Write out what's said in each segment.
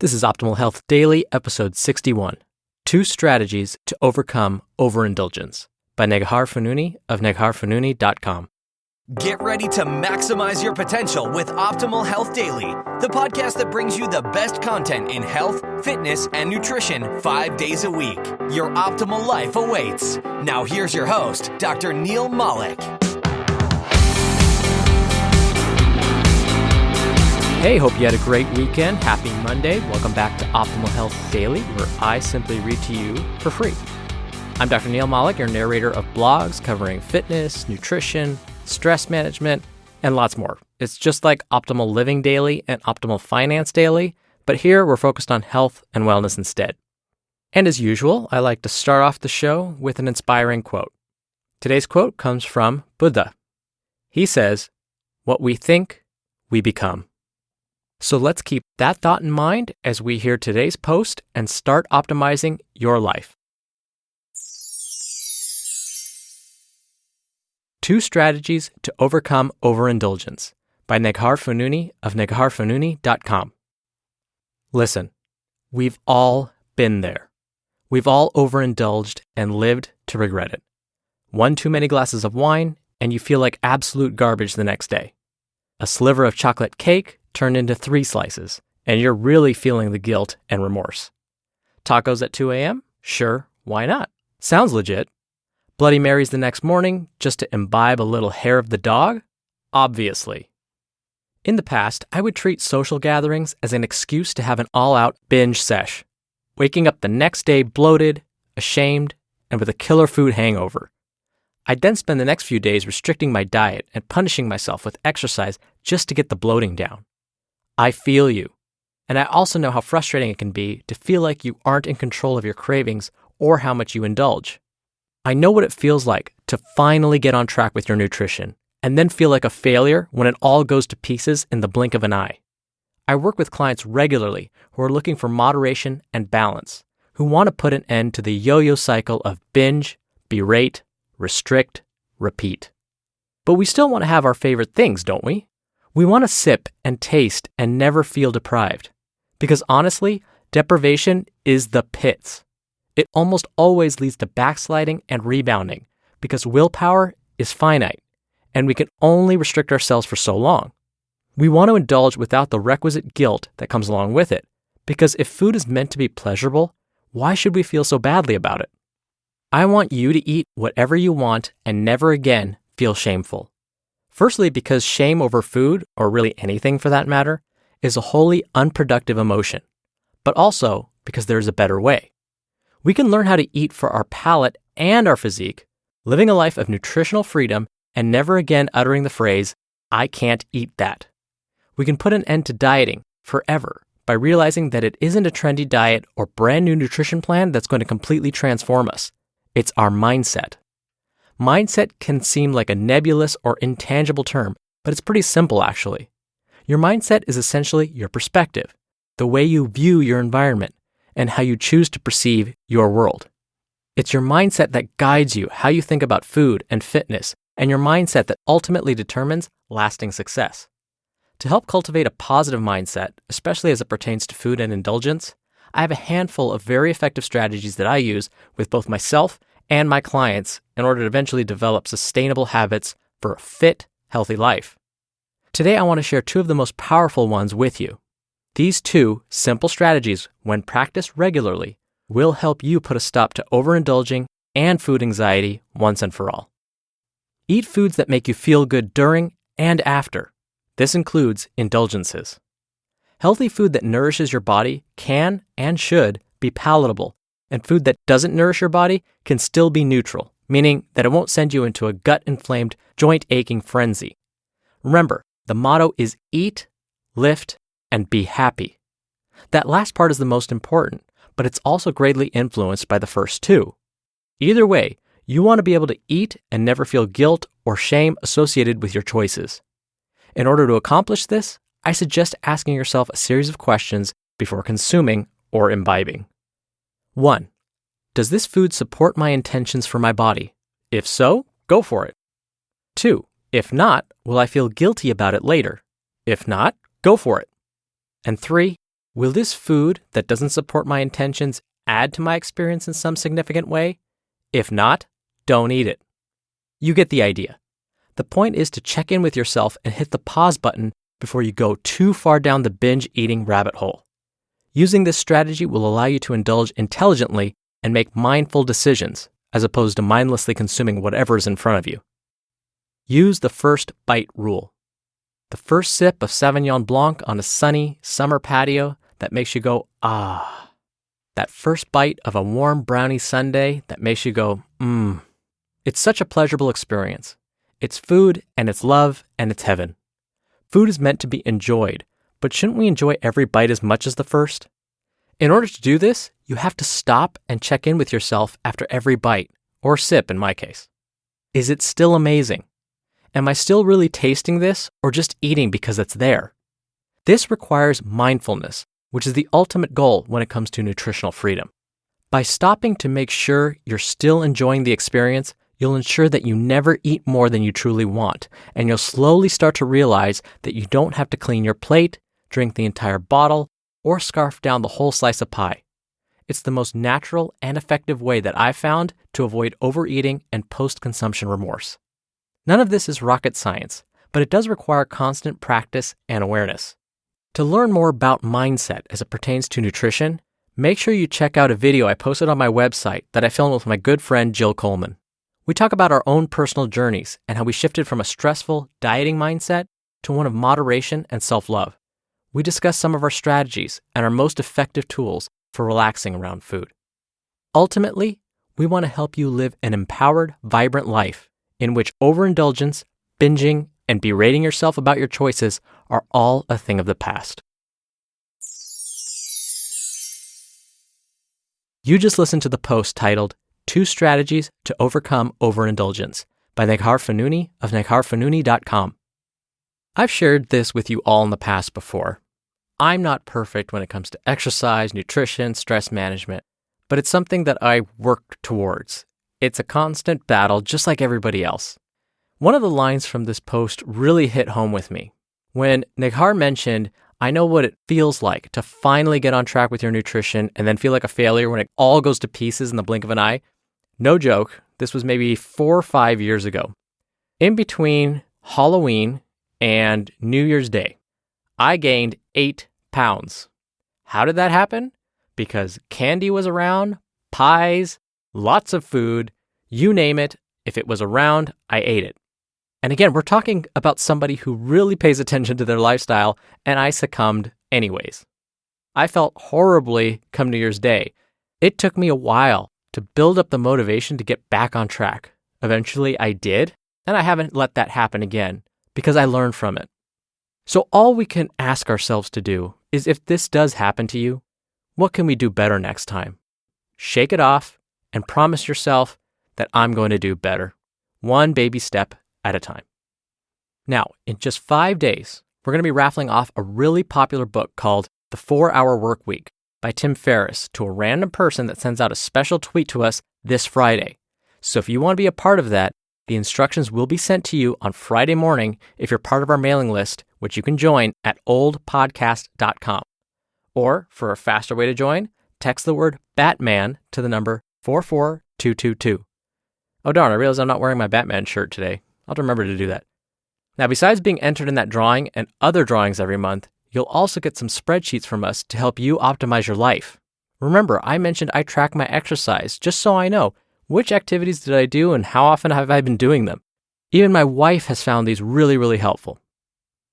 This is Optimal Health Daily, episode 61, 2 Strategies to Overcome Overindulgence by Neghar Fonooni of negharfonooni.com. Get ready to maximize your potential with Optimal Health Daily, the podcast that brings you the best content in health, fitness, and nutrition 5 days a week. Your optimal life awaits. Now here's your host, Dr. Neil Malik. Hey, hope you had a great weekend. Happy Monday. Welcome back to Optimal Health Daily, where I simply read to you for free. I'm Dr. Neil Malik, your narrator of blogs covering fitness, nutrition, stress management, and lots more. It's just like Optimal Living Daily and Optimal Finance Daily, but here we're focused on health and wellness instead. And as usual, I like to start off the show with an inspiring quote. Today's quote comes from Buddha. He says, "What we think, we become." So let's keep that thought in mind as we hear today's post and start optimizing your life. 2 Strategies to Overcome Overindulgence by Neghar Fonooni of negharfonooni.com. Listen, we've all been there. We've all overindulged and lived to regret it. 1 too many glasses of wine and you feel like absolute garbage the next day. A sliver of chocolate cake turned into 3 slices, and you're really feeling the guilt and remorse. Tacos at 2 a.m.? Sure, why not? Sounds legit. Bloody Marys the next morning just to imbibe a little hair of the dog? Obviously. In the past, I would treat social gatherings as an excuse to have an all-out binge sesh, waking up the next day bloated, ashamed, and with a killer food hangover. I'd then spend the next few days restricting my diet and punishing myself with exercise just to get the bloating down. I feel you. And I also know how frustrating it can be to feel like you aren't in control of your cravings or how much you indulge. I know what it feels like to finally get on track with your nutrition and then feel like a failure when it all goes to pieces in the blink of an eye. I work with clients regularly who are looking for moderation and balance, who want to put an end to the yo-yo cycle of binge, berate, restrict, repeat. But we still want to have our favorite things, don't we? We want to sip and taste and never feel deprived. Because honestly, deprivation is the pits. It almost always leads to backsliding and rebounding because willpower is finite and we can only restrict ourselves for so long. We want to indulge without the requisite guilt that comes along with it because if food is meant to be pleasurable, why should we feel so badly about it? I want you to eat whatever you want and never again feel shameful. Firstly, because shame over food, or really anything for that matter, is a wholly unproductive emotion, but also because there is a better way. We can learn how to eat for our palate and our physique, living a life of nutritional freedom and never again uttering the phrase, "I can't eat that." We can put an end to dieting forever by realizing that it isn't a trendy diet or brand new nutrition plan that's going to completely transform us. It's our mindset. Mindset can seem like a nebulous or intangible term, but it's pretty simple actually. Your mindset is essentially your perspective, the way you view your environment, and how you choose to perceive your world. It's your mindset that guides you how you think about food and fitness, and your mindset that ultimately determines lasting success. To help cultivate a positive mindset, especially as it pertains to food and indulgence, I have a handful of very effective strategies that I use with both myself and my clients in order to eventually develop sustainable habits for a fit, healthy life. Today, I want to share 2 of the most powerful ones with you. These 2 simple strategies, when practiced regularly, will help you put a stop to overindulging and food anxiety once and for all. Eat foods that make you feel good during and after. This includes indulgences. Healthy food that nourishes your body can and should be palatable, and food that doesn't nourish your body can still be neutral, meaning that it won't send you into a gut-inflamed, joint-aching frenzy. Remember, the motto is eat, lift, and be happy. That last part is the most important, but it's also greatly influenced by the first 2. Either way, you want to be able to eat and never feel guilt or shame associated with your choices. In order to accomplish this, I suggest asking yourself a series of questions before consuming or imbibing. 1. Does this food support my intentions for my body? If so, go for it. 2. If not, will I feel guilty about it later? If not, go for it. And 3. Will this food that doesn't support my intentions add to my experience in some significant way? If not, don't eat it. You get the idea. The point is to check in with yourself and hit the pause button before you go too far down the binge eating rabbit hole. Using this strategy will allow you to indulge intelligently and make mindful decisions, as opposed to mindlessly consuming whatever is in front of you. Use the first bite rule. The first sip of Sauvignon Blanc on a sunny summer patio that makes you go, ah. That first bite of a warm brownie sundae that makes you go, mmm. It's such a pleasurable experience. It's food and it's love and it's heaven. Food is meant to be enjoyed, but shouldn't we enjoy every bite as much as the first? In order to do this, you have to stop and check in with yourself after every bite, or sip in my case. Is it still amazing? Am I still really tasting this or just eating because it's there? This requires mindfulness, which is the ultimate goal when it comes to nutritional freedom. By stopping to make sure you're still enjoying the experience, you'll ensure that you never eat more than you truly want, and you'll slowly start to realize that you don't have to clean your plate, drink the entire bottle, or scarf down the whole slice of pie. It's the most natural and effective way that I've found to avoid overeating and post-consumption remorse. None of this is rocket science, but it does require constant practice and awareness. To learn more about mindset as it pertains to nutrition, make sure you check out a video I posted on my website that I filmed with my good friend Jill Coleman. We talk about our own personal journeys and how we shifted from a stressful dieting mindset to one of moderation and self-love. We discuss some of our strategies and our most effective tools for relaxing around food. Ultimately, we want to help you live an empowered, vibrant life in which overindulgence, binging, and berating yourself about your choices are all a thing of the past. You just listened to the post titled 2 Strategies to Overcome Overindulgence by Neghar Fonooni of negharfonooni.com. I've shared this with you all in the past before. I'm not perfect when it comes to exercise, nutrition, stress management, but it's something that I work towards. It's a constant battle, just like everybody else. One of the lines from this post really hit home with me. When Neghar mentioned, I know what it feels like to finally get on track with your nutrition and then feel like a failure when it all goes to pieces in the blink of an eye. No joke, this was maybe 4 or 5 years ago. In between Halloween and New Year's Day, I gained 8 pounds. How did that happen? Because candy was around, pies, lots of food, you name it. If it was around, I ate it. And again, we're talking about somebody who really pays attention to their lifestyle, and I succumbed anyways. I felt horribly come New Year's Day. It took me a while to build up the motivation to get back on track. Eventually I did, and I haven't let that happen again because I learned from it. So all we can ask ourselves to do is, if this does happen to you, what can we do better next time? Shake it off and promise yourself that I'm going to do better, one baby step at a time. Now, in just 5 days, we're going to be raffling off a really popular book called The 4-Hour Work Week by Tim Ferriss to a random person that sends out a special tweet to us this Friday. So if you want to be a part of that, the instructions will be sent to you on Friday morning if you're part of our mailing list, which you can join at oldpodcast.com. Or, for a faster way to join, text the word Batman to the number 44222. Oh darn, I realize I'm not wearing my Batman shirt today. I'll have to remember to do that. Now, besides being entered in that drawing and other drawings every month, you'll also get some spreadsheets from us to help you optimize your life. Remember, I mentioned I track my exercise just so I know which activities did I do and how often have I been doing them. Even my wife has found these really, really helpful.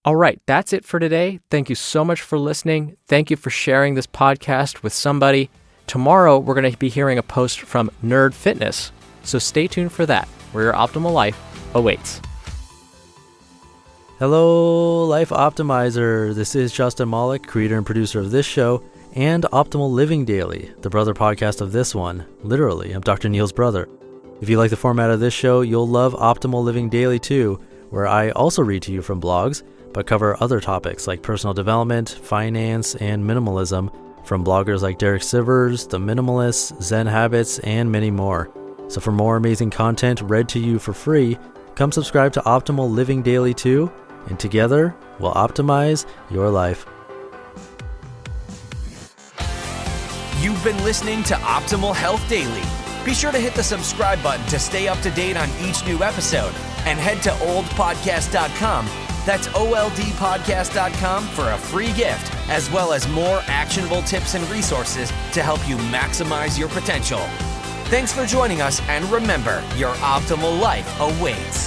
All right, that's it for today. Thank you so much for listening. Thank you for sharing this podcast with somebody. Tomorrow, we're going to be hearing a post from Nerd Fitness, so stay tuned for that, where your optimal life awaits. Hello, Life Optimizer. This is Justin Malik, creator and producer of this show and Optimal Living Daily, the brother podcast of this one. Literally, I'm Dr. Neil's brother. If you like the format of this show, you'll love Optimal Living Daily too, where I also read to you from blogs, but cover other topics like personal development, finance, and minimalism from bloggers like Derek Sivers, The Minimalists, Zen Habits, and many more. So for more amazing content read to you for free, come subscribe to Optimal Living Daily too, and together we'll optimize your life. You've been listening to Optimal Health Daily. Be sure to hit the subscribe button to stay up to date on each new episode, and head to oldpodcast.com. That's oldpodcast.com for a free gift, as well as more actionable tips and resources to help you maximize your potential. Thanks for joining us, and remember, your optimal life awaits.